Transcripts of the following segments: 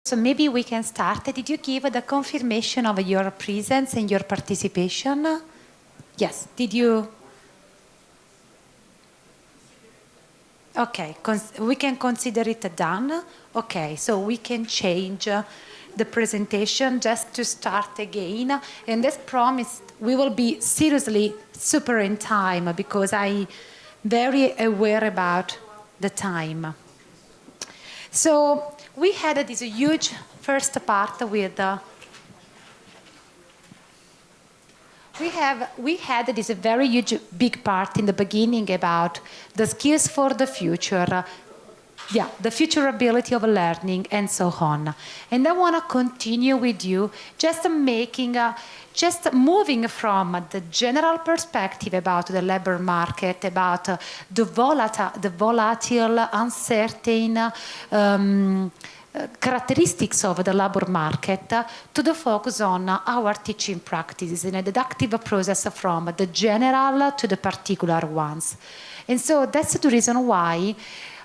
So maybe we can start. Did you give the confirmation of your presence and your participation? Yes. Did you? Okay. We can consider it done. Okay. So we can change the presentation just to start again. And as promised, we will be seriously super in time because I'm very aware about the time. So we had this huge first part with we had this very huge big part in the beginning about the skills for the future, the futurability of learning and so on. And I want to continue with you just just moving from the general perspective about the labor market, about the volatile, uncertain characteristics of the labor market, to the focus on our teaching practices in a deductive process from the general to the particular ones. And so that's the reason why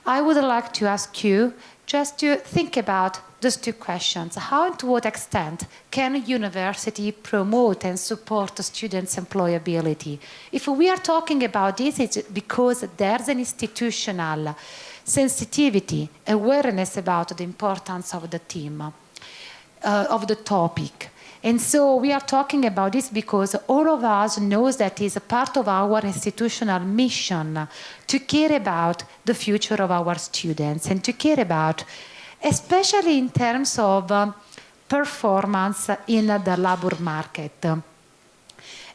I would like to ask you just to think about those two questions. How and to what extent can university promote and support students' employability? If we are talking about this, it's because there's an institutional sensitivity, awareness about the importance of the theme, of the topic. And so we are talking about this because all of us knows that it's a part of our institutional mission to care about the future of our students and to care about, especially in terms of performance in the labor market.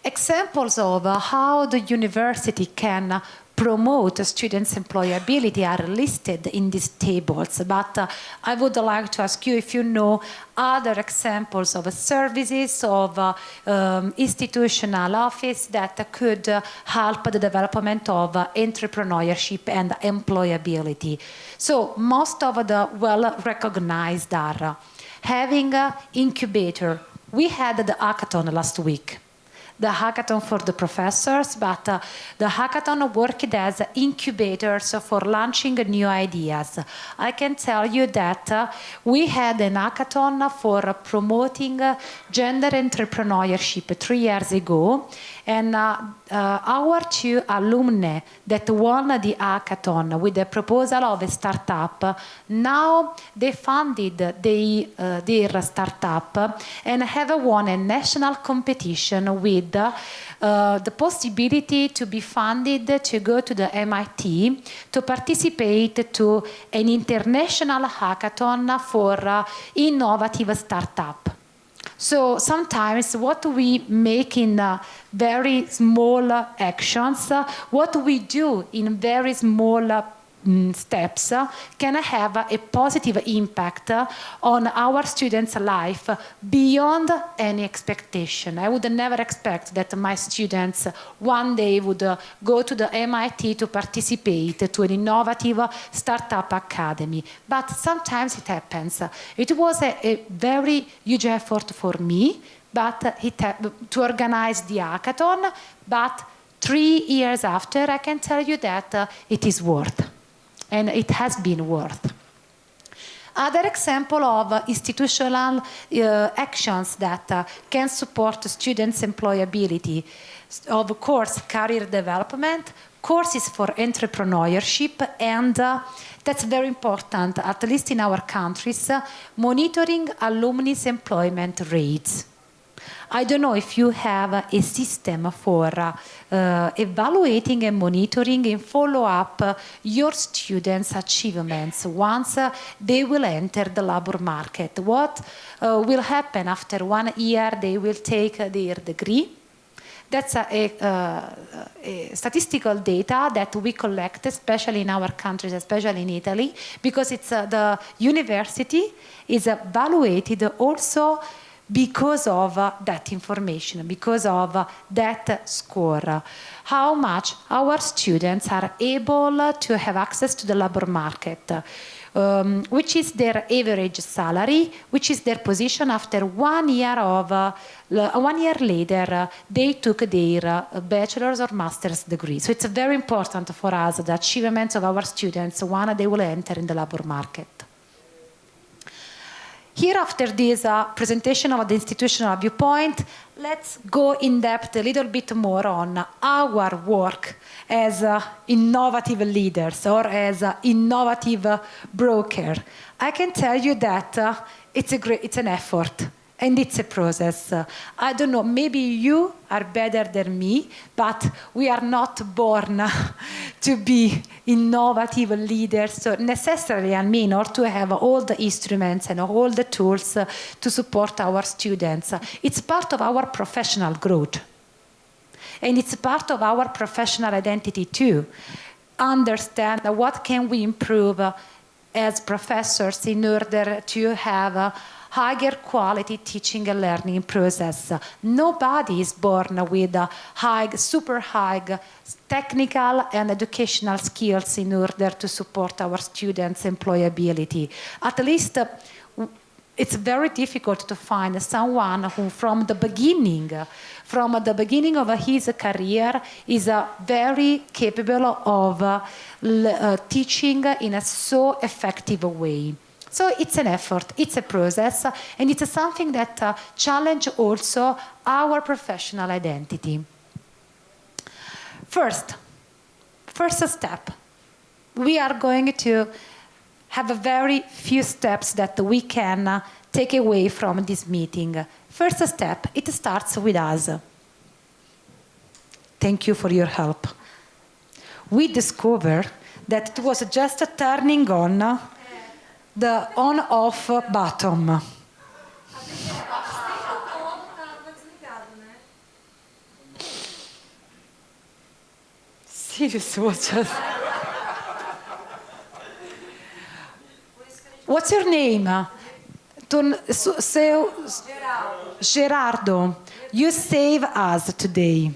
Examples of how the university can promote students' employability are listed in these tables, but I would like to ask you if you know other examples of services, of institutional office that could help the development of entrepreneurship and employability. So most of the well-recognized are having an incubator. We had the hackathon last week. The hackathon for the professors, but the hackathon worked as incubators for launching new ideas. I can tell you that we had an hackathon for promoting gender entrepreneurship 3 years ago, and our 2 alumni that won the hackathon with the proposal of a startup, now they funded their startup and have won a national competition with the possibility to be funded to go to the MIT to participate to an international hackathon for innovative startup. So sometimes what we make in very small actions, what we do in very small steps can have a positive impact on our students' life beyond any expectation. I would never expect that my students one day would go to the MIT to participate to an innovative startup academy, but sometimes it happens. It was a very huge effort for me, but to organize the hackathon, but 3 years after, I can tell you that it is worth. And it has been worth. Other example of institutional actions that can support students' employability. Of course, career development, courses for entrepreneurship, and that's very important, at least in our countries, monitoring alumni's employment rates. I don't know if you have a system for evaluating and monitoring and follow up your students' achievements once they will enter the labor market. What will happen after 1 year they will take their degree? That's a statistical data that we collect, especially in our countries, especially in Italy, because it's the university is evaluated also because of that information, because of that score. How much our students are able to have access to the labor market, which is their average salary, which is their position after 1 year of 1 year later they took their bachelor's or master's degree. So it's very important for us, the achievements of our students when they will enter in the labor market. Here, after this presentation of the institutional viewpoint, let's go in depth a little bit more on our work as innovative leaders or as innovative broker. I can tell you that it's an effort. And it's a process. I don't know, maybe you are better than me, but we are not born to be innovative leaders. So necessarily, or to have all the instruments and all the tools to support our students. It's part of our professional growth. And it's part of our professional identity too. Understand what can we improve as professors in order to have a higher quality teaching and learning process. Nobody is born with super high technical and educational skills in order to support our students' employability. At least it's very difficult to find someone who from the beginning of his career is very capable of teaching in a so effective way. So it's an effort, it's a process, and it's something that challenges also our professional identity. First step, we are going to have a very few steps that we can take away from this meeting. First step, it starts with us. Thank you for your help. We discovered that it was just turning on the on-off button. Seriously, what's your name? Gerardo. You save us today.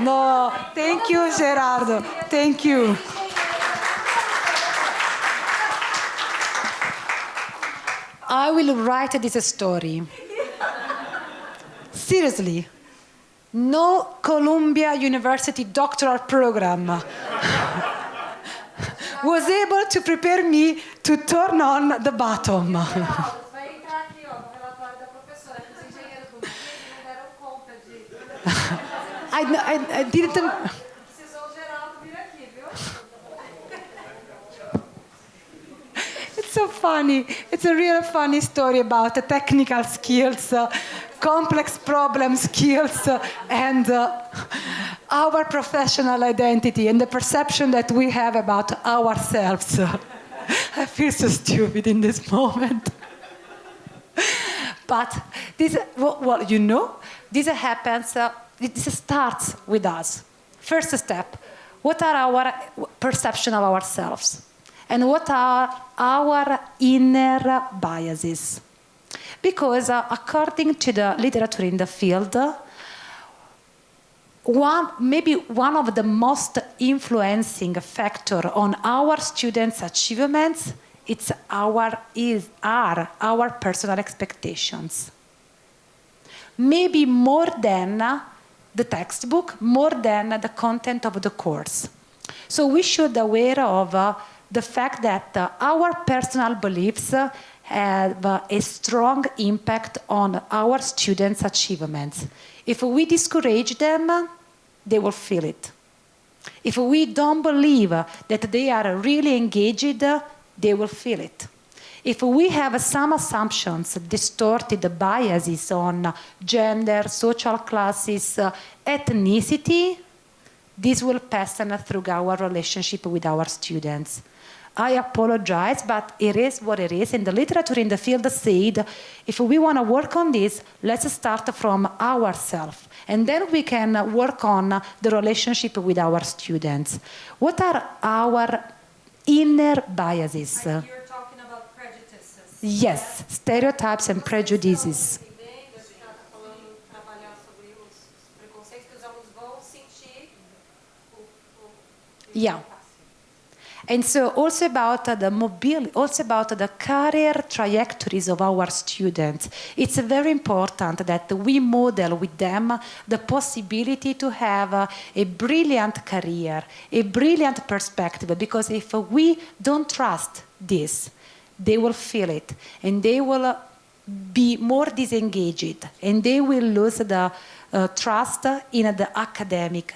No, thank you, Gerardo. Thank you. I will write this story. Seriously. No Columbia University doctoral program was able to prepare me to turn on the button. I didn't. It's so funny. It's a real funny story about the technical skills, complex problem skills, and our professional identity and the perception that we have about ourselves. I feel so stupid in this moment. But this, well, you know, this happens. This starts with us. First step, what are our perception of ourselves? And what are our inner biases? Because according to the literature in the field, maybe one of the most influencing factor on our students' achievements are our personal expectations. Maybe more than the textbook, more than the content of the course. So we should be aware of the fact that our personal beliefs have a strong impact on our students' achievements. If we discourage them, they will feel it. If we don't believe that they are really engaged, they will feel it. If we have some assumptions, distorted biases on gender, social classes, ethnicity, this will pass through our relationship with our students. I apologize, but it is what it is. And the literature in the field said, if we want to work on this, let's start from ourselves. And then we can work on the relationship with our students. What are our inner biases? Like you're talking about prejudices. Yes, stereotypes and prejudices. Yeah. And so also about the mobility, also about the career trajectories of our students. It's very important that we model with them the possibility to have a brilliant career, a brilliant perspective, because if we don't trust this, they will feel it, and they will be more disengaged, and they will lose the trust in the academic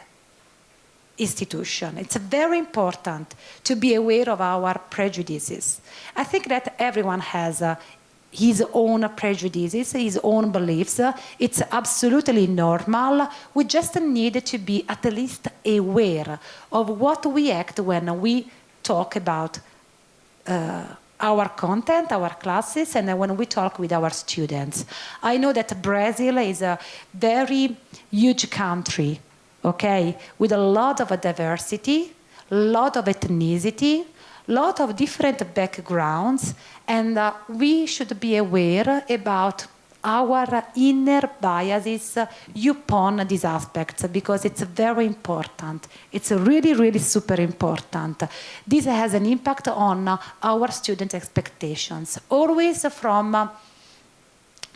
institution. It's very important to be aware of our prejudices. I think that everyone has his own prejudices, his own beliefs. It's absolutely normal. We just need to be at least aware of what we act when we talk about our content, our classes, and when we talk with our students. I know that Brazil is a very huge country, okay, with a lot of diversity, a lot of ethnicity, a lot of different backgrounds, and we should be aware about our inner biases upon these aspects, because it's very important. It's really, really super important. This has an impact on our student expectations. Always from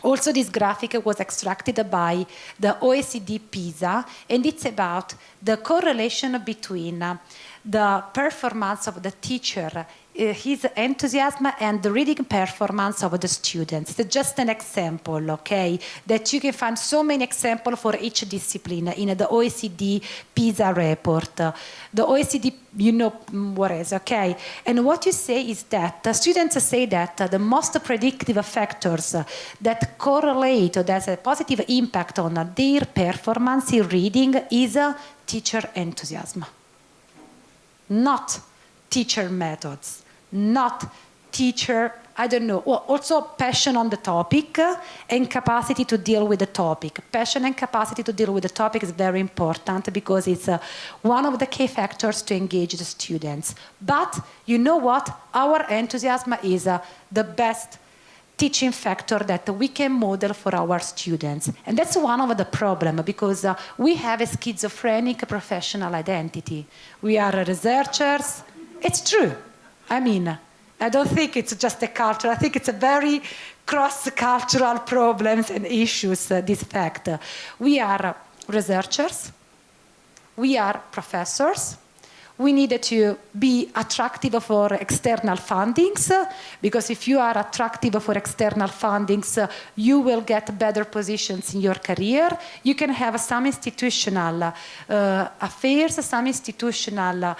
also, this graphic was extracted by the OECD PISA, and it's about the correlation between the performance of the teacher, his enthusiasm, and the reading performance of the students. It's just an example, okay, that you can find so many examples for each discipline in the OECD PISA report. The OECD, you know what is, okay? And what you say is that the students say that the most predictive factors that correlate or there's a positive impact on their performance in reading is teacher enthusiasm. Not teacher methods, not teacher, I don't know, also passion on the topic and capacity to deal with the topic. Passion and capacity to deal with the topic is very important because it's one of the key factors to engage the students. But you know what? Our enthusiasm is the best teaching factor that we can model for our students. And that's one of the problems, because we have a schizophrenic professional identity. We are researchers. It's true. I mean, I don't think it's just a culture. I think it's a very cross-cultural problems and issues, this fact. We are researchers. We are professors. We need to be attractive for external fundings, because if you are attractive for external fundings, you will get better positions in your career. You can have some institutional affairs, some institutional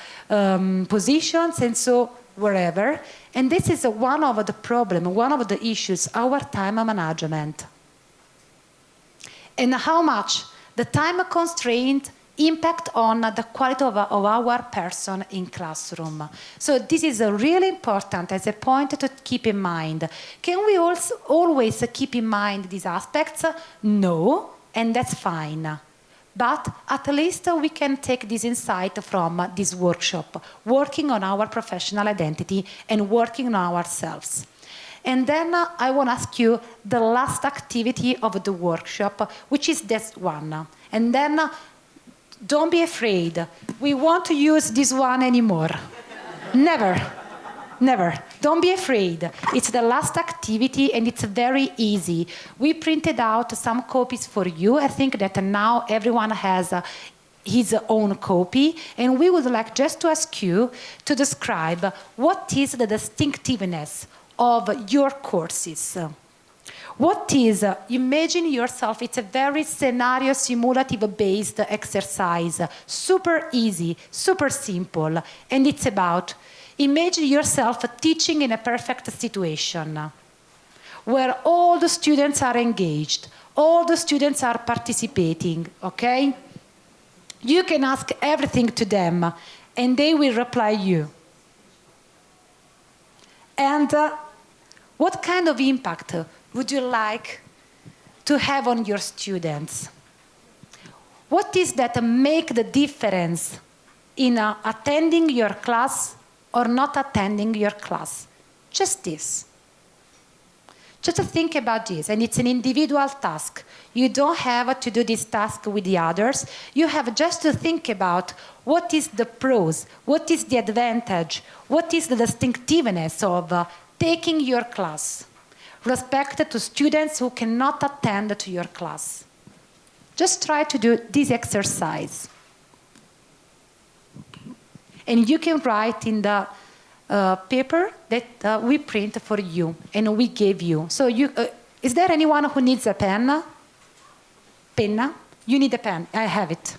positions, and so wherever. And this is one of the problems, one of the issues, our time management. And how much the time constraint impact on the quality of our person in classroom. So this is really important as a point to keep in mind. Can we also always keep in mind these aspects? No, and that's fine. But at least we can take this insight from this workshop, working on our professional identity and working on ourselves. And then I want to ask you the last activity of the workshop, which is this one. And then don't be afraid. We won't use this one anymore. Never. Never. Don't be afraid. It's the last activity and it's very easy. We printed out some copies for you. I think that now everyone has his own copy, and we would like just to ask you to describe what is the distinctiveness of your courses. What is, imagine yourself, it's a very scenario simulative based exercise, super easy, super simple, and it's about, imagine yourself teaching in a perfect situation where all the students are engaged, all the students are participating, okay? You can ask everything to them and they will reply you. And what kind of impact would you like to have on your students? What is that make the difference in attending your class or not attending your class? Just this. Just to think about this, and it's an individual task. You don't have to do this task with the others. You have just to think about what is the pros, what is the advantage, what is the distinctiveness of taking your class. Respect to students who cannot attend to your class. Just try to do this exercise. And you can write in the paper that we print for you and we gave you. So is there anyone who needs a pen? Penna? You need a pen. I have it.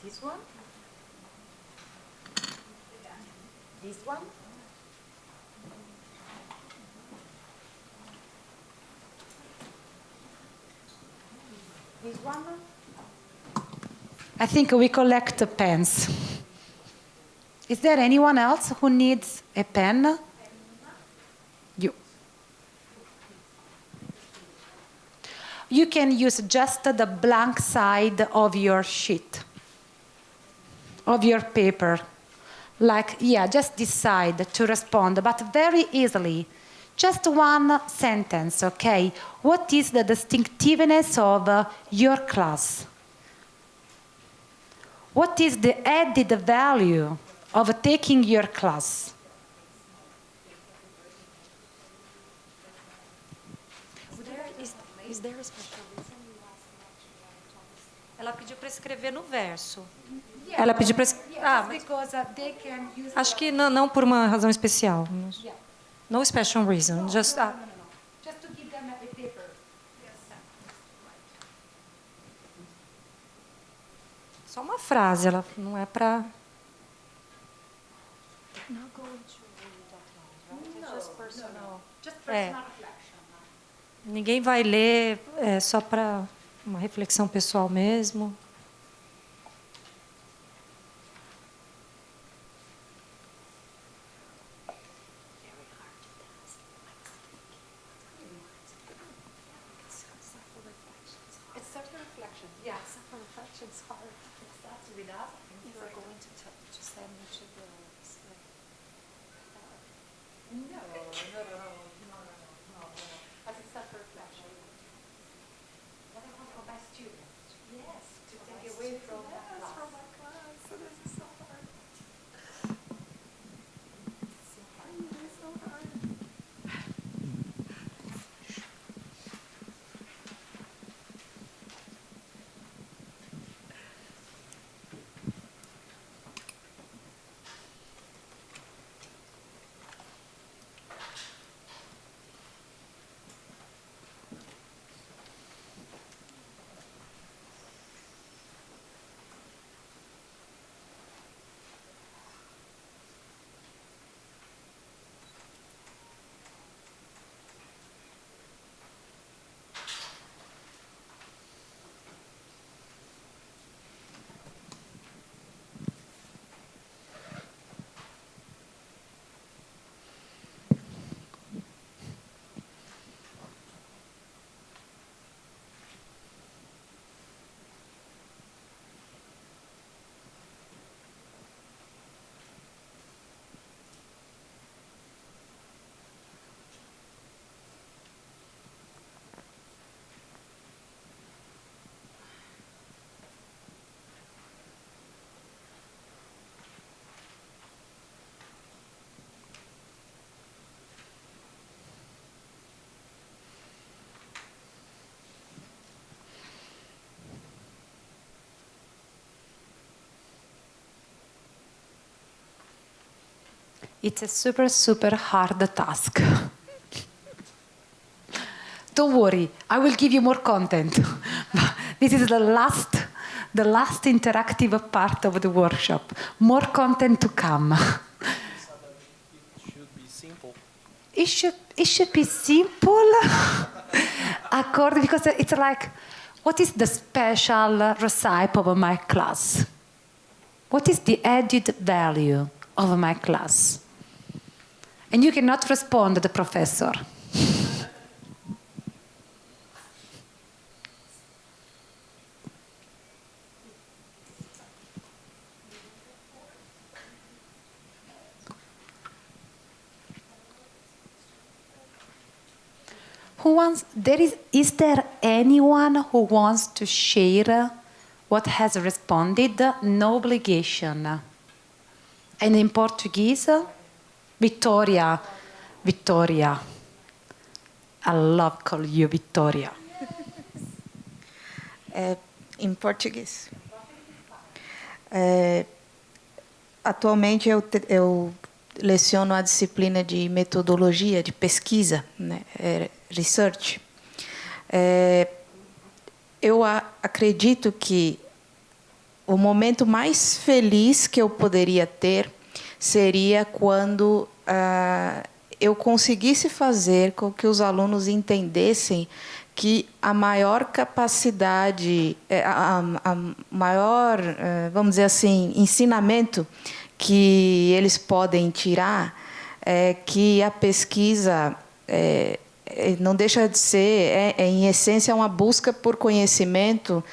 This one? This one? This one? I think we collect pens. Is there anyone else who needs a pen? You. You can use just the blank side of your sheet, of your paper. Like, yeah, just this side to respond, but very easily. Just one sentence, okay? What is the distinctiveness of your class? What is the added value of taking your class? Is there a special reason you asked Ela pediu para escrever no verso. Yeah. Ela pediu para Because they can use acho que não por uma razão especial. Yeah. No special reason. Just No. Just to give them a paper. só uma frase, ela não é para Just personal reflection. Ninguém vai ler, é só para uma reflexão pessoal mesmo. It's self-reflection. Yeah, self-reflection is hard. It starts with us. You are going to send me to the... No. As a self-reflection. What I want for my students. Yes, to take away from that class. From my class. This is so hard. It is so hard. It's a super, super hard task. Don't worry, I will give you more content. This is the last interactive part of the workshop. More content to come. It should be simple. It should be simple. According, because it's like, what is the special recipe of my class? What is the added value of my class? And you cannot respond to the professor. Is there anyone who wants to share what has responded? No obligation. And in Portuguese, Victoria. Victoria. I love calling you Victoria. Em português. Atualmente eu leciono a disciplina de metodologia, de pesquisa, né? Research. Eu acredito que o momento mais feliz que eu poderia ter seria quando eu conseguisse fazer com que os alunos entendessem que a maior capacidade, a maior, vamos dizer assim, ensinamento que eles podem tirar é que a pesquisa não deixa de ser, em essência, uma busca por conhecimento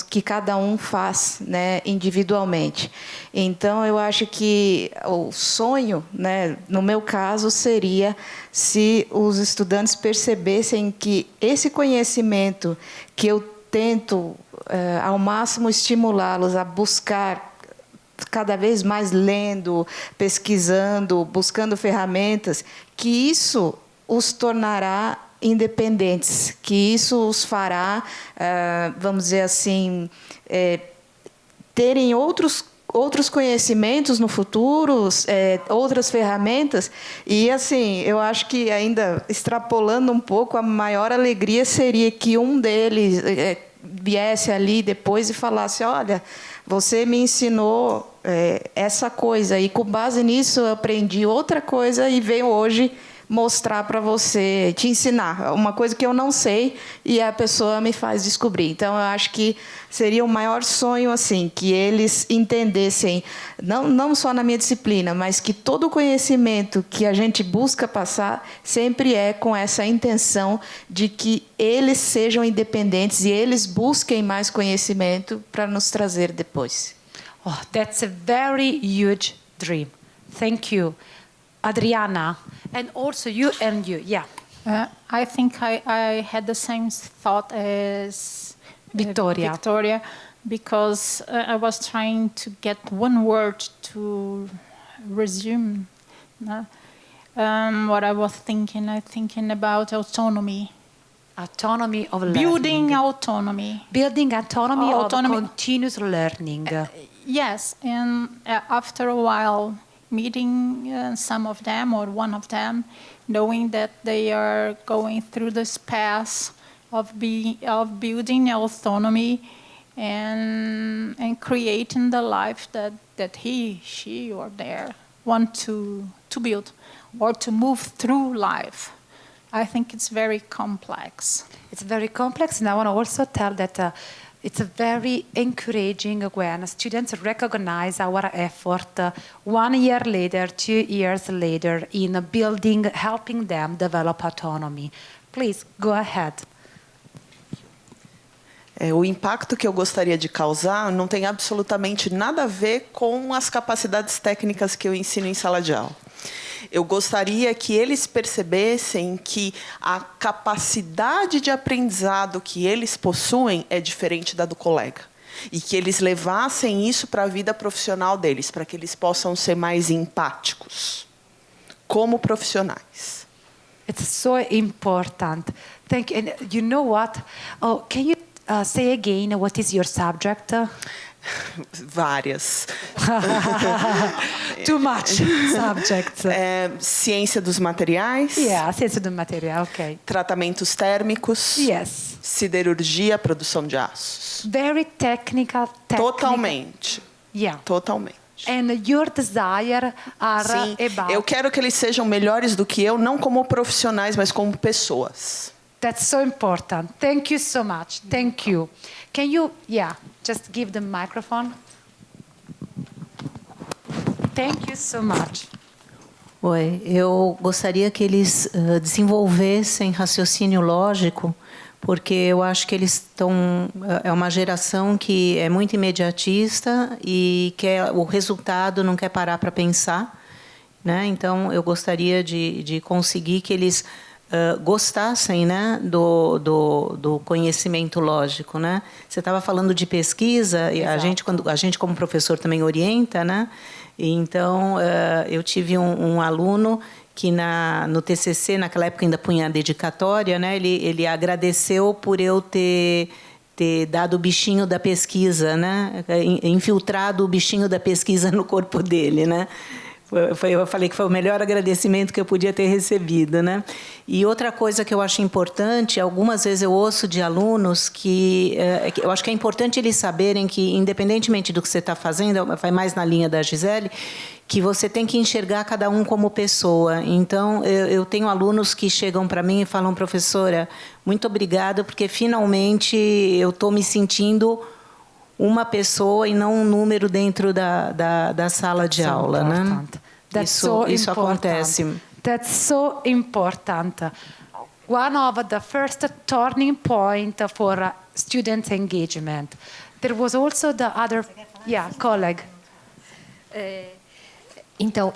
que cada um faz, né, individualmente. Então, eu acho que o sonho, né, no meu caso, seria se os estudantes percebessem que esse conhecimento que eu tento, ao máximo, estimulá-los a buscar cada vez mais lendo, pesquisando, buscando ferramentas, que isso os tornará independentes, que isso os fará, vamos dizer assim, terem outros conhecimentos no futuro, outras ferramentas. E, assim, eu acho que, ainda extrapolando um pouco, a maior alegria seria que um deles viesse ali depois e falasse: olha, você me ensinou essa coisa, e com base nisso eu aprendi outra coisa e venho hoje mostrar para você, te ensinar uma coisa que eu não sei e a pessoa me faz descobrir. Então, eu acho que seria o maior sonho, assim, que eles entendessem, não só na minha disciplina, mas que todo o conhecimento que a gente busca passar sempre é com essa intenção de que eles sejam independentes e eles busquem mais conhecimento para nos trazer depois. Oh, that's a very huge dream. Thank you. Adriana, and also you and you, yeah. I think I had the same thought as Victoria, because I was trying to get one word to resume what I was thinking. I'm thinking about autonomy. Autonomy of learning. Building autonomy. Building autonomy of continuous learning. Yes, and after a while, meeting some of them or one of them, knowing that they are going through this path of building autonomy and creating the life that he, she, or they want to build or to move through life. I think it's very complex. It's very complex, and I want to also tell that it's very encouraging when students recognize our effort 1 year later, 2 years later, in building, helping them develop autonomy. Please, go ahead. O impacto que eu gostaria de causar não tem absolutamente nada a ver com as capacidades técnicas que eu ensino em sala de aula. Eu gostaria que eles percebessem que a capacidade de aprendizado que eles possuem é diferente da do colega. E que eles levassem isso para a vida profissional deles, para que eles possam ser mais empáticos como profissionais. It's so important. Thank you. And you know what? Oh, can you say again what is your subject? Várias. Too much subjects. Ciência dos materiais. Yeah, ciência do material, okay. Tratamentos térmicos. Yes. Siderurgia, produção de aços. Very technical. Totalmente. Yeah. Totalmente. And your desire are Sim, about... eu quero que eles sejam melhores do que eu, não como profissionais, mas como pessoas. That's so important. Thank you so much. Thank you. Can you, just give the microphone? Thank you so much. Oi, eu gostaria que eles desenvolvessem raciocínio lógico, porque eu acho que eles estão... É uma geração que é muito imediatista e quer o resultado, não quer parar para pensar, né? Então, eu gostaria de conseguir que eles gostassem, né, do conhecimento lógico, né? Você estava falando de pesquisa e a gente como professor também orienta, né? E então eu tive um aluno que no TCC, naquela época ainda punha a dedicatória, né? Ele agradeceu por eu ter dado o bichinho da pesquisa, né? Infiltrado o bichinho da pesquisa no corpo dele, né? Eu falei que foi o melhor agradecimento que eu podia ter recebido, né? E outra coisa que eu acho importante, algumas vezes eu ouço de alunos que eu acho que é importante eles saberem que, independentemente do que você está fazendo, vai mais na linha da Gisele, que você tem que enxergar cada um como pessoa. Então, eu tenho alunos que chegam para mim e falam, professora, muito obrigada, porque finalmente eu estou me sentindo uma pessoa e não um número dentro da sala de aula, né? Isso acontece. That's so important. One of the first turning point for student engagement. There was also the other, colleague. Então,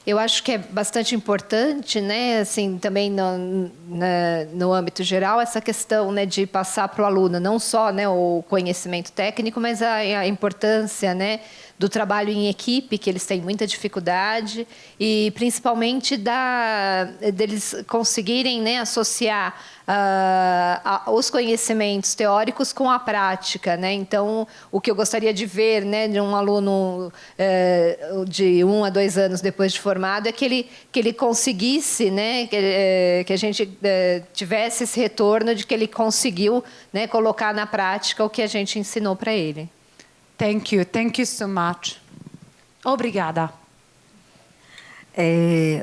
eu acho que é bastante importante, né, assim, também no âmbito geral, essa questão, né, de passar para o aluno não só, né, o conhecimento técnico, mas a importância, né, do trabalho em equipe, que eles têm muita dificuldade, e principalmente deles conseguirem, né, associar os conhecimentos teóricos com a prática, né? Então, o que eu gostaria de ver, né, de um aluno de 1 a 2 anos depois de formado é que ele conseguisse, né, que a gente tivesse esse retorno de que ele conseguiu, né, colocar na prática o que a gente ensinou para ele. Thank you so much. Obrigada.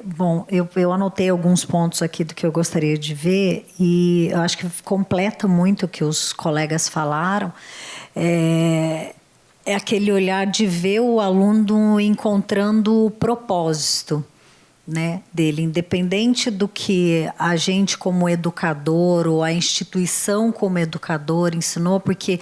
Bom, eu anotei alguns pontos aqui do que eu gostaria de ver e eu acho que completa muito o que os colegas falaram. É aquele olhar de ver o aluno encontrando o propósito, né, dele, independente do que a gente como educador ou a instituição como educador ensinou, porque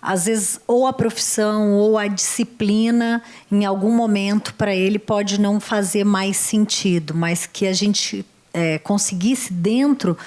às vezes, ou a profissão ou a disciplina, em algum momento, para ele, pode não fazer mais sentido, mas que a gente conseguisse dentro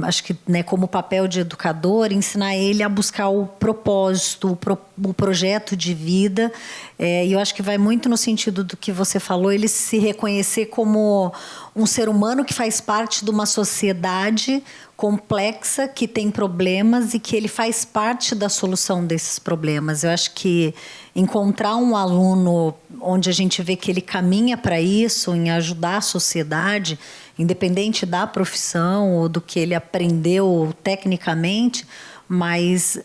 acho que, né, como papel de educador, ensinar ele a buscar o propósito, o projeto de vida. E eu acho que vai muito no sentido do que você falou, ele se reconhecer como um ser humano que faz parte de uma sociedade complexa, que tem problemas e que ele faz parte da solução desses problemas. Eu acho que encontrar um aluno onde a gente vê que ele caminha para isso, em ajudar a sociedade, independente da profissão ou do que ele aprendeu tecnicamente, mas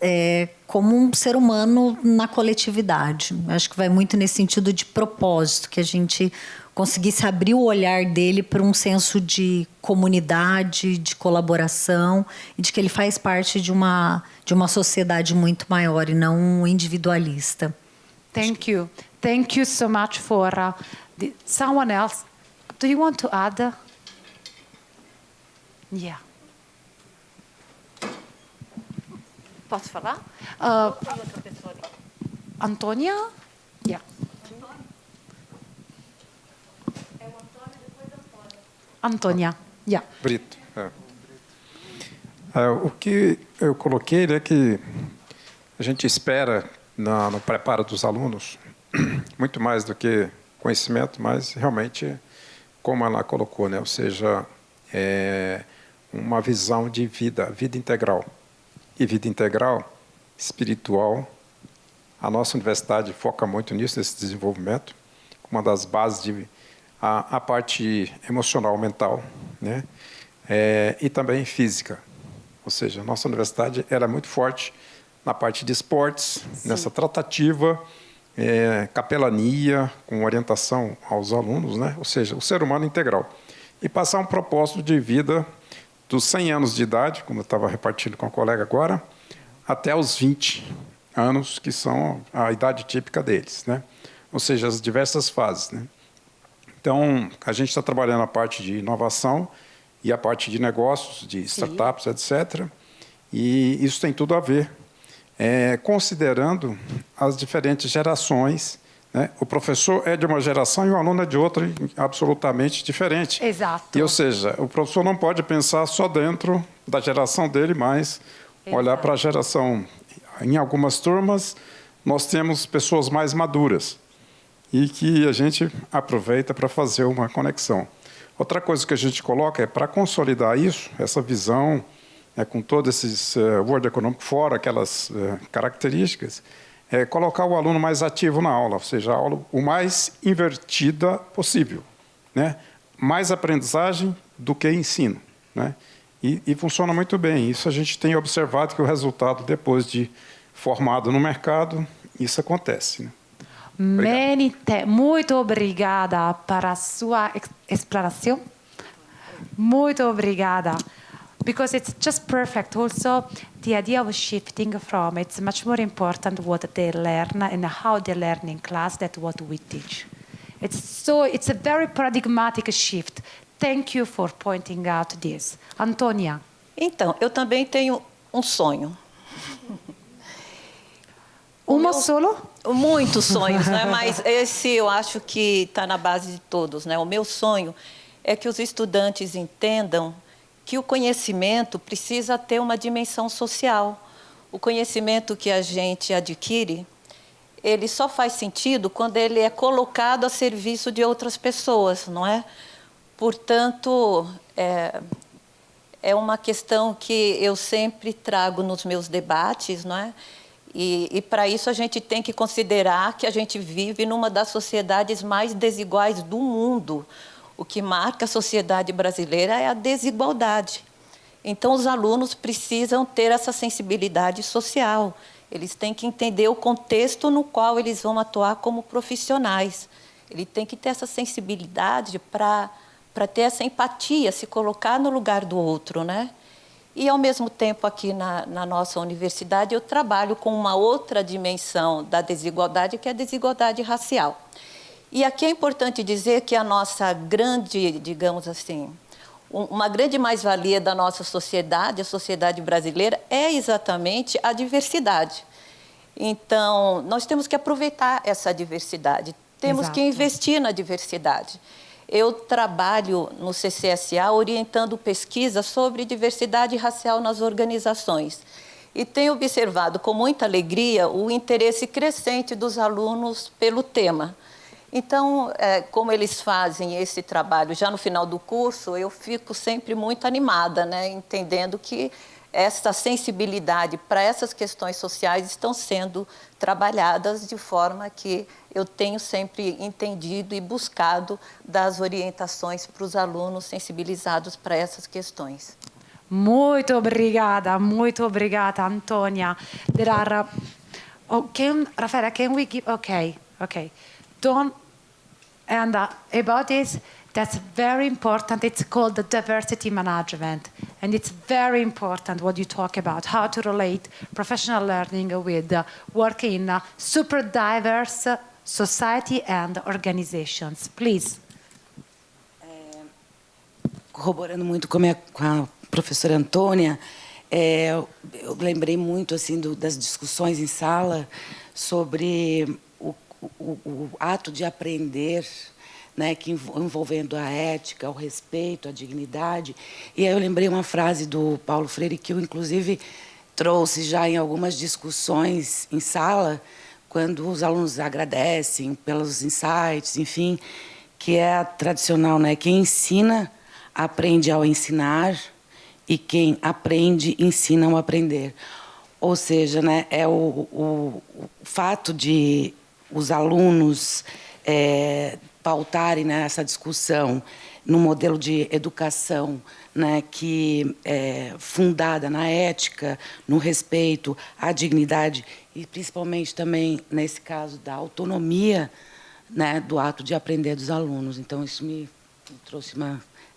como um ser humano na coletividade. Eu acho que vai muito nesse sentido de propósito, que a gente conseguisse abrir o olhar dele para um senso de comunidade, de colaboração e de que ele faz parte de uma sociedade muito maior e não individualista. Thank you so much for someone else. Do you want to add? Yeah. Posso falar? Antônia? Yeah. Antônia. Yeah. Brito. O que eu coloquei é que a gente espera no preparo dos alunos muito mais do que conhecimento, mas realmente, como ela colocou, né? Ou seja, uma visão de vida integral. E vida integral, espiritual, a nossa universidade foca muito nisso, nesse desenvolvimento, uma das bases a parte emocional, mental, né? E também física. Ou seja, a nossa universidade era muito forte na parte de esportes, sim, nessa tratativa, capelania, com orientação aos alunos, né? Ou seja, o ser humano integral. E passar um propósito de vida dos 100 anos de idade, como eu estava repartindo com a colega agora, até os 20 anos, que são a idade típica deles, né? Ou seja, as diversas fases, né? Então, a gente está trabalhando a parte de inovação e a parte de negócios, de startups, etc. E isso tem tudo a ver, considerando as diferentes gerações né? O professor é de uma geração e o aluno é de outra absolutamente diferente. Exato. E, ou seja, o professor não pode pensar só dentro da geração dele, mas olhar para a geração. Em algumas turmas, nós temos pessoas mais maduras e que a gente aproveita para fazer uma conexão. Outra coisa que a gente coloca é para consolidar isso, essa visão, com todos esses World Economic Forum, aquelas características, é colocar o aluno mais ativo na aula, ou seja, a aula o mais invertida possível, né? Mais aprendizagem do que ensino, né? E funciona muito bem. Isso a gente tem observado que o resultado, depois de formado no mercado, isso acontece, né? Muito obrigada para a sua explanação. Muito obrigada. Because it's just perfect. Also, the idea of shifting from it's much more important what they learn and how they learn in class than what we teach. It's a very paradigmatic shift. Thank you for pointing out this. Antônia. Então, eu também tenho um sonho. Solo? Muitos sonhos, né? Mas esse eu acho que está na base de todos, né? O meu sonho é que os estudantes entendam que o conhecimento precisa ter uma dimensão social. O conhecimento que a gente adquire, ele só faz sentido quando ele é colocado a serviço de outras pessoas, não é? Portanto, é uma questão que eu sempre trago nos meus debates, não é? E para isso a gente tem que considerar que a gente vive numa das sociedades mais desiguais do mundo. O que marca a sociedade brasileira é a desigualdade. Então, os alunos precisam ter essa sensibilidade social. Eles têm que entender o contexto no qual eles vão atuar como profissionais. Ele tem que ter essa sensibilidade para ter essa empatia, se colocar no lugar do outro, né? E, ao mesmo tempo, aqui na nossa universidade, eu trabalho com uma outra dimensão da desigualdade, que é a desigualdade racial. E aqui é importante dizer que a nossa grande, digamos assim, uma grande mais-valia da nossa sociedade, a sociedade brasileira, é exatamente a diversidade. Então, nós temos que aproveitar essa diversidade, temos que investir na diversidade. Eu trabalho no CCSA orientando pesquisa sobre diversidade racial nas organizações. E tenho observado com muita alegria o interesse crescente dos alunos pelo tema. Então, como eles fazem esse trabalho já no final do curso, eu fico sempre muito animada, né, entendendo que essa sensibilidade para essas questões sociais estão sendo trabalhadas de forma que eu tenho sempre entendido e buscado das orientações para os alunos sensibilizados para essas questões. Muito obrigada, Antônia. There are, Rafaela, can we give? Okay. And about this, that's very important. It's called the diversity management. And it's very important what you talk about, how to relate professional learning with working in a super diverse society and organizations. Please. Corroborando muito com a professora Antônia, eu lembrei muito assim, das discussões em sala sobre o ato de aprender, né, que envolvendo a ética, o respeito, a dignidade. E aí eu lembrei uma frase do Paulo Freire que eu, inclusive, trouxe já em algumas discussões em sala, quando os alunos agradecem pelos insights, enfim, que é a tradicional, né? Quem ensina, aprende ao ensinar, e quem aprende, ensina ao aprender. Ou seja, né, é o fato de os alunos pautarem, né, essa discussão no modelo de educação, né, que é fundada na ética, no respeito à dignidade e principalmente também nesse caso da autonomia, né, do ato de aprender dos alunos. Então isso me trouxe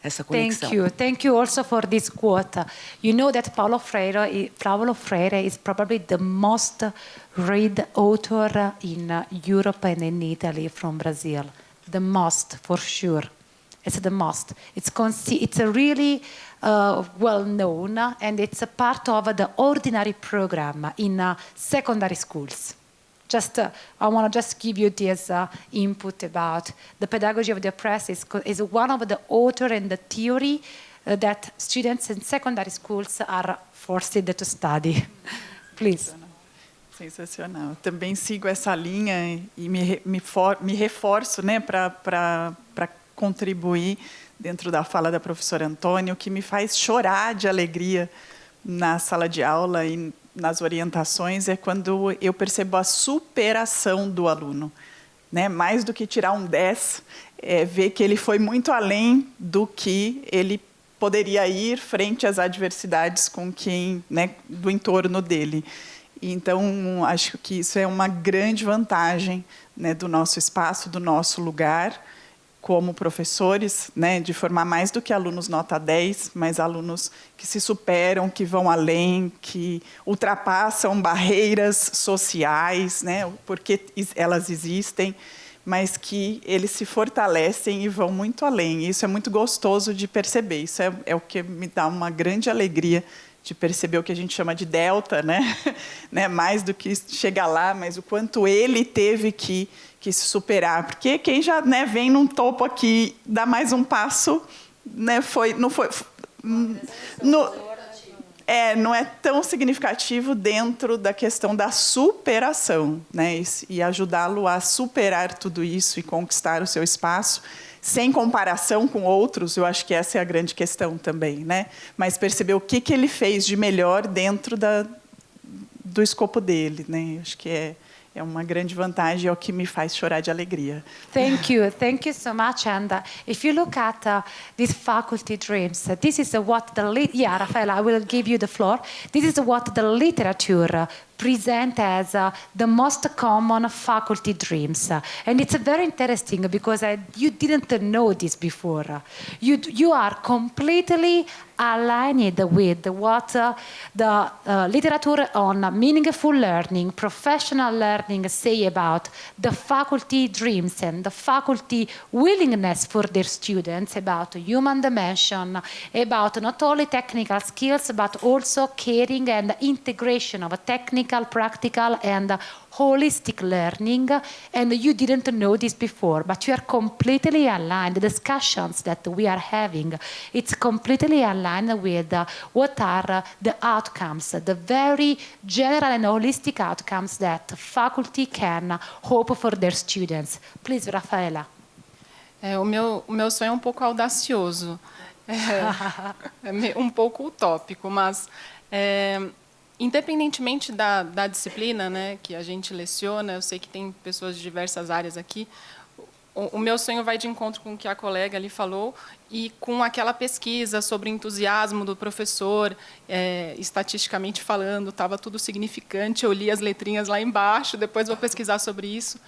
essa conexão. Thank you also for this quote. You know that Paulo Freire is probably the most read author in Europe and in Italy from Brazil. The most, for sure. It's the most. It's a really well known, and it's a part of the ordinary program in secondary schools. I want to just give you this input about the pedagogy of the oppressed is one of the author and the theory that students in secondary schools are forced to study. Please. Sensacional. Também sigo essa linha e me reforço, né, para contribuir dentro da fala da professora Antônia. O que me faz chorar de alegria na sala de aula e nas orientações é quando eu percebo a superação do aluno, né? Mais do que tirar um 10, ver que ele foi muito além do que ele poderia ir frente às adversidades com quem, né, do entorno dele. Então, acho que isso é uma grande vantagem, né, do nosso espaço, do nosso lugar, como professores, né, de formar mais do que alunos nota 10, mas alunos que se superam, que vão além, que ultrapassam barreiras sociais, né, porque elas existem, mas que eles se fortalecem e vão muito além. Isso é muito gostoso de perceber. Isso é o que me dá uma grande alegria de perceber o que a gente chama de delta, né? Mais do que chegar lá, mas o quanto ele teve que se superar. Porque quem já, né, vem num topo aqui, dá mais um passo, né, não é tão significativo dentro da questão da superação, né? E ajudá-lo a superar tudo isso e conquistar o seu espaço, sem comparação com outros. Eu acho que essa é a grande questão também, né? Mas perceber o que ele fez de melhor dentro do escopo dele, né? Eu acho que é uma grande vantagem, é o que me faz chorar de alegria. Thank you so much. And if you look at these faculty dreams, this is what Rafaela, I will give you the floor. This is what the literature present as the most common faculty dreams. And it's very interesting because you didn't know this before. You are completely aligned with what the literature on meaningful learning, professional learning say about the faculty dreams and the faculty willingness for their students, about human dimension, about not only technical skills, but also caring and integration of technical, practical, and holistic learning. And you didn't know this before, but you are completely aligned. The discussions that we are having, it's completely aligned with what are the outcomes, the very general and holistic outcomes that faculty can hope for their students. Please, Rafaela. O meu sonho é um pouco audacioso, um pouco utópico, mas independentemente da disciplina, né, que a gente leciona, eu sei que tem pessoas de diversas áreas aqui, o meu sonho vai de encontro com o que a colega ali falou e com aquela pesquisa sobre o entusiasmo do professor, estatisticamente falando, estava tudo significante, eu li as letrinhas lá embaixo, depois vou pesquisar sobre isso.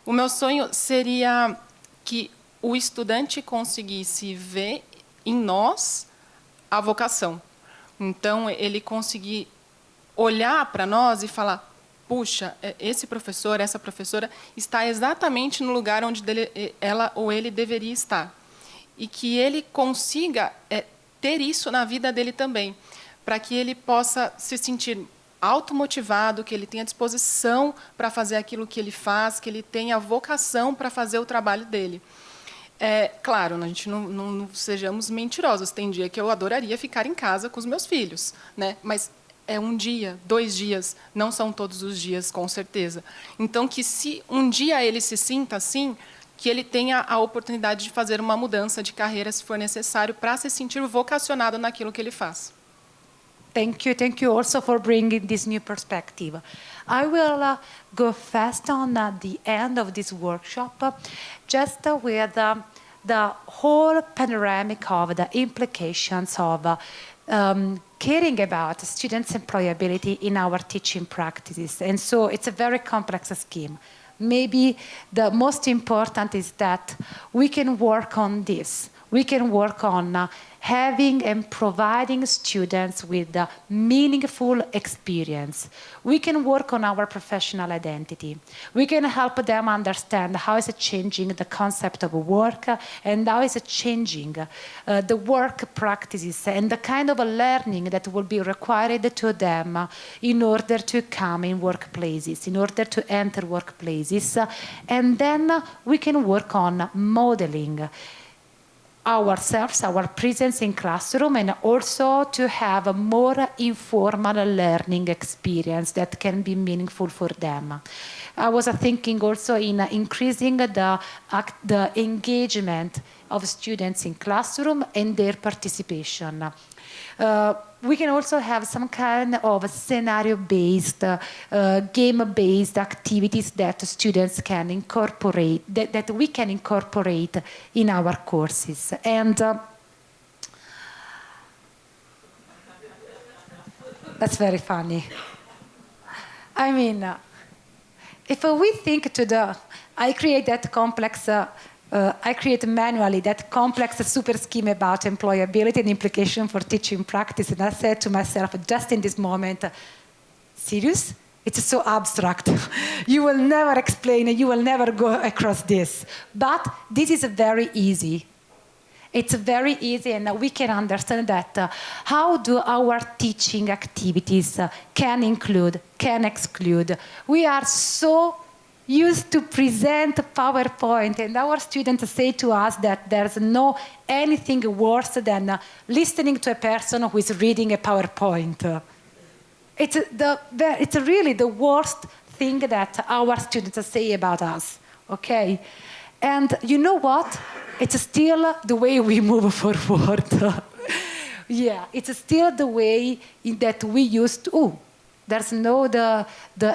O meu sonho seria que o estudante conseguisse ver em nós a vocação. Então, ele conseguir olhar para nós e falar: puxa, esse professor, essa professora está exatamente no lugar onde ela ou ele deveria estar. E que ele consiga ter isso na vida dele também, para que ele possa se sentir automotivado, que ele tenha disposição para fazer aquilo que ele faz, que ele tenha vocação para fazer o trabalho dele. Claro, a gente não sejamos mentirosos. Tem dia que eu adoraria ficar em casa com os meus filhos, né? Mas é um dia, 2 dias, não são todos os dias, com certeza. Então, que se um dia ele se sinta assim, que ele tenha a oportunidade de fazer uma mudança de carreira, se for necessário, para se sentir vocacionado naquilo que ele faz. Thank you also for bringing this new perspective. I will go fast on the end of this workshop, just with the whole panoramic of the implications of caring about students' employability in our teaching practices. And so it's a very complex scheme. Maybe the most important is that we can work on this We can work on having and providing students with a meaningful experience. We can work on our professional identity. We can help them understand how is it changing the concept of work and how is it changing the work practices and the kind of a learning that will be required to them in order to come in workplaces, in order to enter workplaces. And then we can work on modeling ourselves, our presence in classroom, and also to have a more informal learning experience that can be meaningful for them. I was thinking also in increasing the engagement of students in classroom and their participation. We can also have some kind of scenario-based, game-based activities that students can incorporate, that we can incorporate in our courses. And that's very funny. I mean, if we think I create that complex I create manually that complex super scheme about employability and implication for teaching practice. And I said to myself, just in this moment, serious? It's so abstract. You will never explain it. You will never go across this. But this is very easy. It's very easy, and we can understand that how do our teaching activities can include, can exclude. We are so used to present PowerPoint, and our students say to us that there's no anything worse than listening to a person who is reading a PowerPoint. It's really the worst thing that our students say about us, okay? And you know what? It's still the way we move forward. Yeah, it's still the way that we used to. There's no the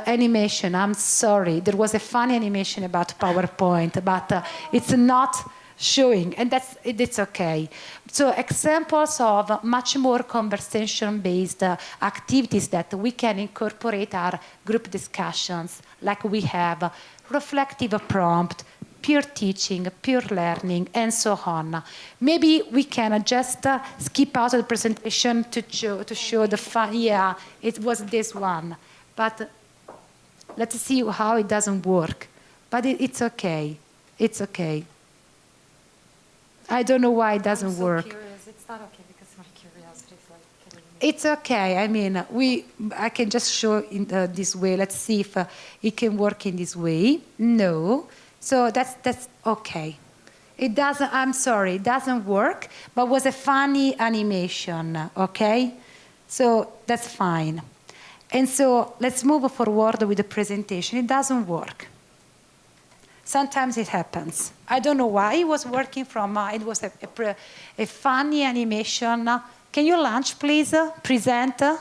animation. I'm sorry. There was a funny animation about PowerPoint, but it's not showing, and it's okay. So examples of much more conversation-based activities that we can incorporate are group discussions, like we have reflective prompt, peer teaching, peer learning, and so on. Maybe we can just skip out of the presentation to show the fun. Yeah, it was this one. But let's see how it doesn't work. But it's okay. It's okay. I don't know why it doesn't work. Curious. It's not okay because my curiosity is like... It's okay. I mean, I can just show in this way. Let's see if it can work in this way. No. So that's okay. It doesn't, I'm sorry, it doesn't work, but was a funny animation, okay? So that's fine. And so let's move forward with the presentation. It doesn't work. Sometimes it happens. I don't know why it was working from, it was a funny animation. Can you launch, please? Present. Presenta.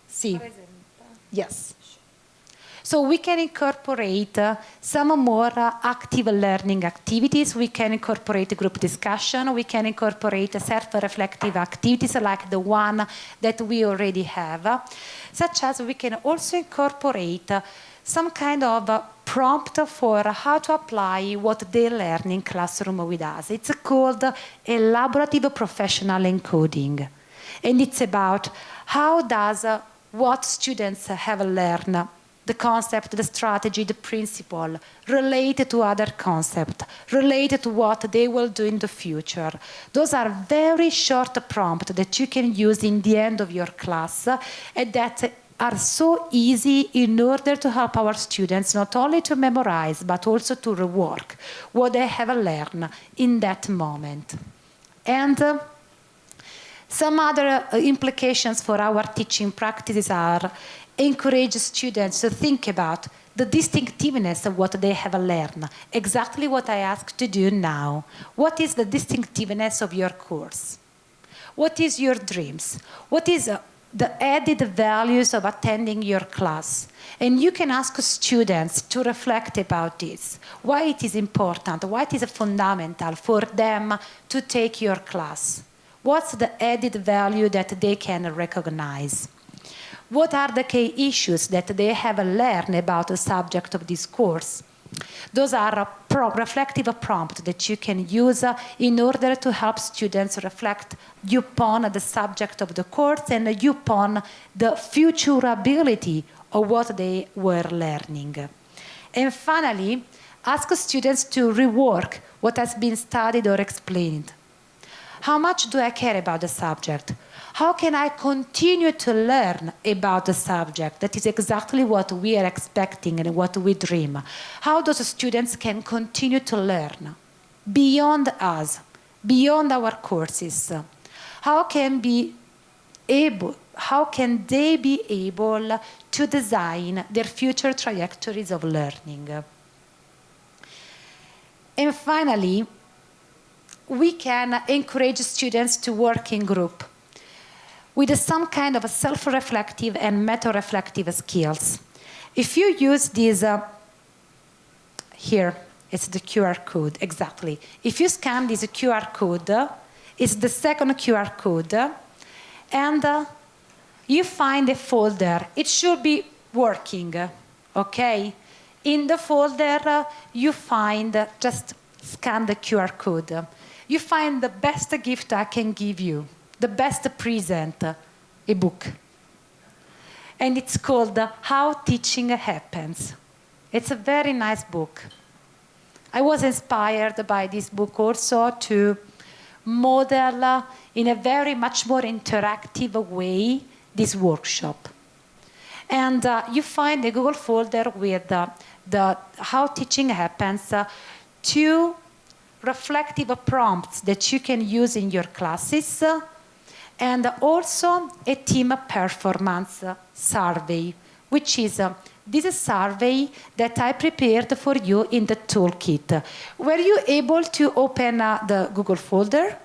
Sì. Presenta. Yes. So we can incorporate some more active learning activities. We can incorporate group discussion. We can incorporate self-reflective activities like the one that we already have, such as we can also incorporate some kind of prompt for how to apply what they learn in classroom with us. It's called elaborative professional encoding. And it's about how does what students have learned, the concept, the strategy, the principle, related to other concepts, related to what they will do in the future. Those are very short prompts that you can use in the end of your class and that are so easy in order to help our students not only to memorize, but also to rework what they have learned in that moment. And some other implications for our teaching practices are encourage students to think about the distinctiveness of what they have learned. Exactly what I ask to do now. What is the distinctiveness of your course? What is your dreams? What is the added values of attending your class? And you can ask students to reflect about this. Why it is important, why it is fundamental for them to take your class. What's the added value that they can recognize? What are the key issues that they have learned about the subject of this course? Those are reflective prompts that you can use in order to help students reflect upon the subject of the course and upon the future ability of what they were learning. And finally, ask students to rework what has been studied or explained. How much do I care about the subject? How can I continue to learn about the subject? That is exactly what we are expecting and what we dream. How those students can continue to learn beyond us, beyond our courses. How can they be able to design their future trajectories of learning? And finally, we can encourage students to work in group with some kind of self-reflective and meta-reflective skills. If you use these, here, it's the QR code, exactly. If you scan this QR code, it's the second QR code, and you find a folder. It should be working, okay? In the folder, you find, just scan the QR code. You find the best gift I can give you, the best present, a book. And it's called How Teaching Happens. It's a very nice book. I was inspired by this book also to model in a very much more interactive way this workshop. And you find a Google folder with the How Teaching Happens, 2 reflective prompts that you can use in your classes, and also a team performance survey, which is this survey that I prepared for you in the toolkit. Were you able to open the Google folder?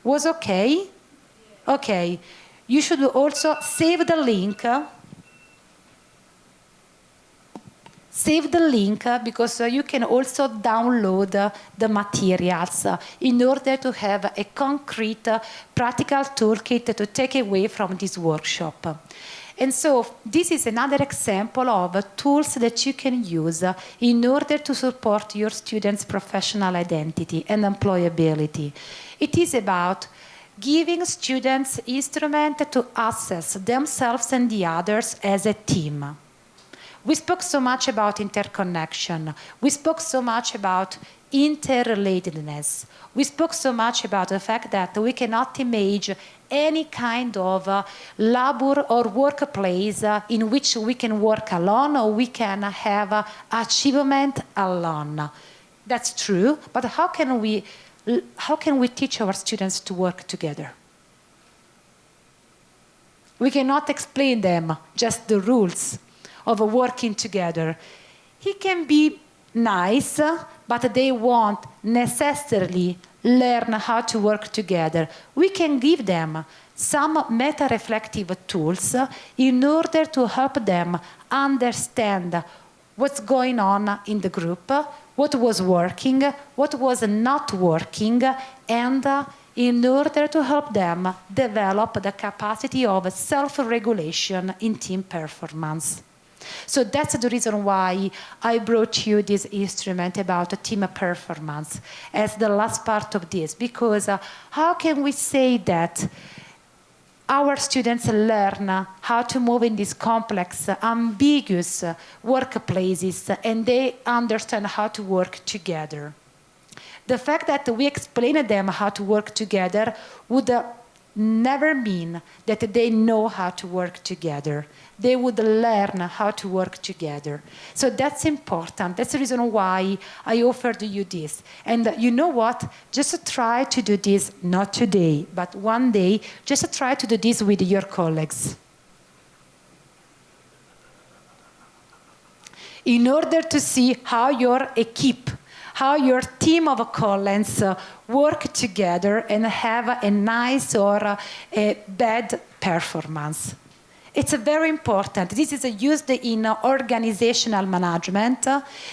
Was okay? Okay. You should also save the link. Save the link because you can also download the materials in order to have a concrete practical toolkit to take away from this workshop. And so this is another example of tools that you can use in order to support your students' professional identity and employability. It is about giving students instruments to assess themselves and the others as a team. We spoke so much about interconnection. We spoke so much about interrelatedness. We spoke so much about the fact that we cannot imagine any kind of labor or workplace in which we can work alone or we can have achievement alone. That's true, but how can we teach our students to work together? We cannot explain them just the rules of working together. It can be nice, but they won't necessarily learn how to work together. We can give them some meta-reflective tools in order to help them understand what's going on in the group, what was working, what was not working, and in order to help them develop the capacity of self-regulation in team performance. So that's the reason why I brought you this instrument about team performance as the last part of this, because how can we say that our students learn how to move in these complex, ambiguous workplaces and they understand how to work together? The fact that we explain to them how to work together would never mean that they know how to work together. They would learn how to work together. So that's important. That's the reason why I offered you this. And you know what? Just try to do this, not today, but one day, just try to do this with your colleagues. In order to see how your equipe, how your team of colleagues work together and have a nice or a bad performance. It's very important. This is used in organizational management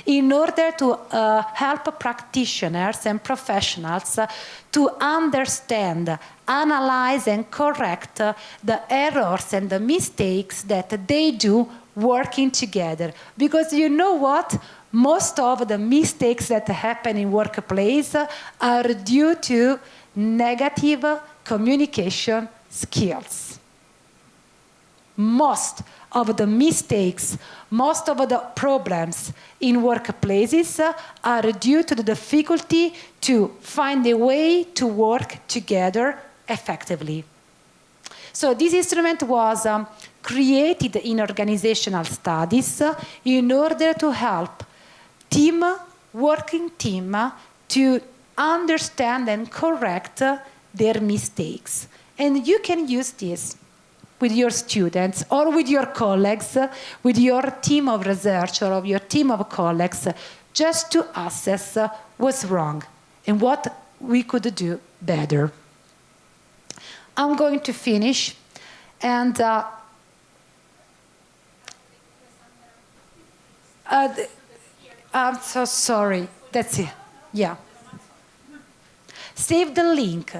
in order to help practitioners and professionals to understand, analyze, and correct the errors and the mistakes that they do working together. Because you know what? most of the mistakes that happen in workplace are due to negative communication skills. Most of the mistakes, most of the problems in workplaces are due to the difficulty to find a way to work together effectively. So this instrument was created in organizational studies in order to help working team to understand and correct their mistakes. And you can use this with your students or with your colleagues, with your team of research or of your team of colleagues, just to assess what's wrong and what we could do better. I'm going to finish, and I'm so sorry. That's it. Yeah. Save the link.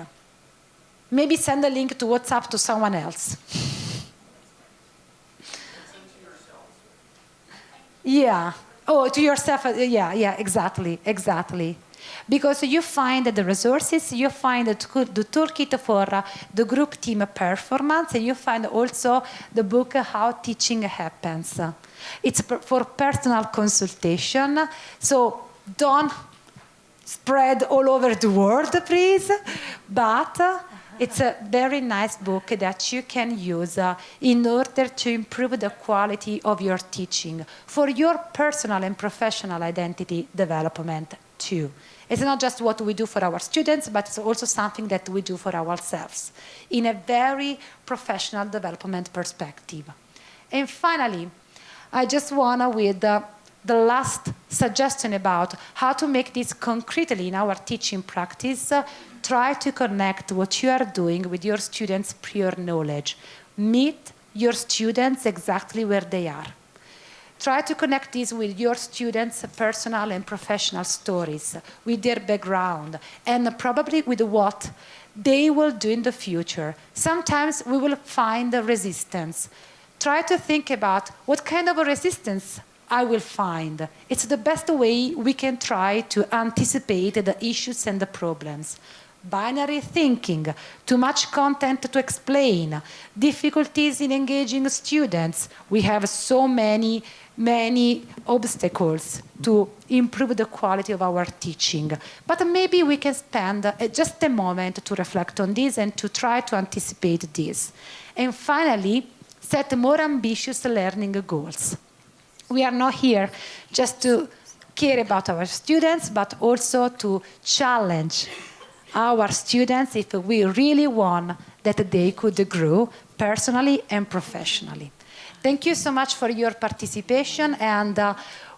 Maybe send the link to WhatsApp to someone else. Yeah. Oh, to yourself. Yeah, exactly. Because you find the resources, you find the toolkit for the group team performance, and you find also the book How Teaching Happens. It's for personal consultation, so don't spread all over the world, please. But it's a very nice book that you can use in order to improve the quality of your teaching for your personal and professional identity development too. It's not just what we do for our students, but it's also something that we do for ourselves in a very professional development perspective. And finally, I just want to, with the last suggestion about how to make this concretely in our teaching practice, try to connect what you are doing with your students' prior knowledge. Meet your students exactly where they are. Try to connect this with your students' personal and professional stories, with their background, and probably with what they will do in the future. Sometimes we will find a resistance. Try to think about what kind of a resistance I will find. It's the best way we can try to anticipate the issues and the problems. Binary thinking, too much content to explain, difficulties in engaging students. We have so many obstacles to improve the quality of our teaching. But maybe we can spend just a moment to reflect on this and to try to anticipate this. And finally, set more ambitious learning goals. We are not here just to care about our students, but also to challenge our students if we really want that they could grow personally and professionally. Thank you so much for your participation, and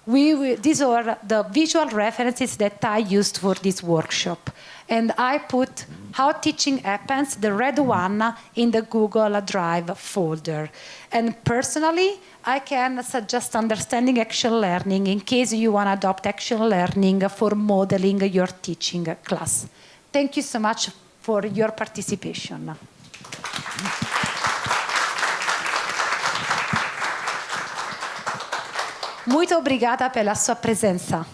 these are the visual references that I used for this workshop. And I put How Teaching Happens, the red one, in the Google Drive folder. And personally, I can suggest Understanding Action Learning in case you want to adopt action learning for modeling your teaching class. Thank you so much for your participation. Muito obrigada pela sua presença.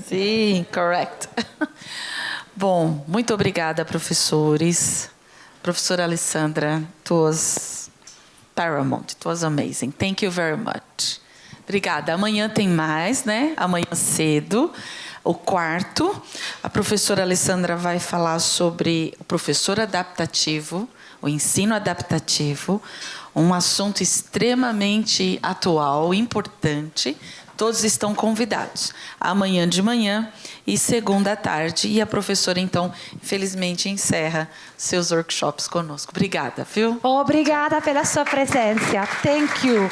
Sim, correct. Bom, muito obrigada, professores. Professora Alessandra, it was paramount, it was amazing. Thank you very much. Obrigada. Amanhã tem mais, né? Amanhã cedo, o quarto. A professora Alessandra vai falar sobre o professor adaptativo, o ensino adaptativo, um assunto extremamente atual, importante. Todos estão convidados. Amanhã de manhã e segunda à tarde. E a professora, então, infelizmente, encerra seus workshops conosco. Obrigada, viu? Obrigada pela sua presença. Thank you.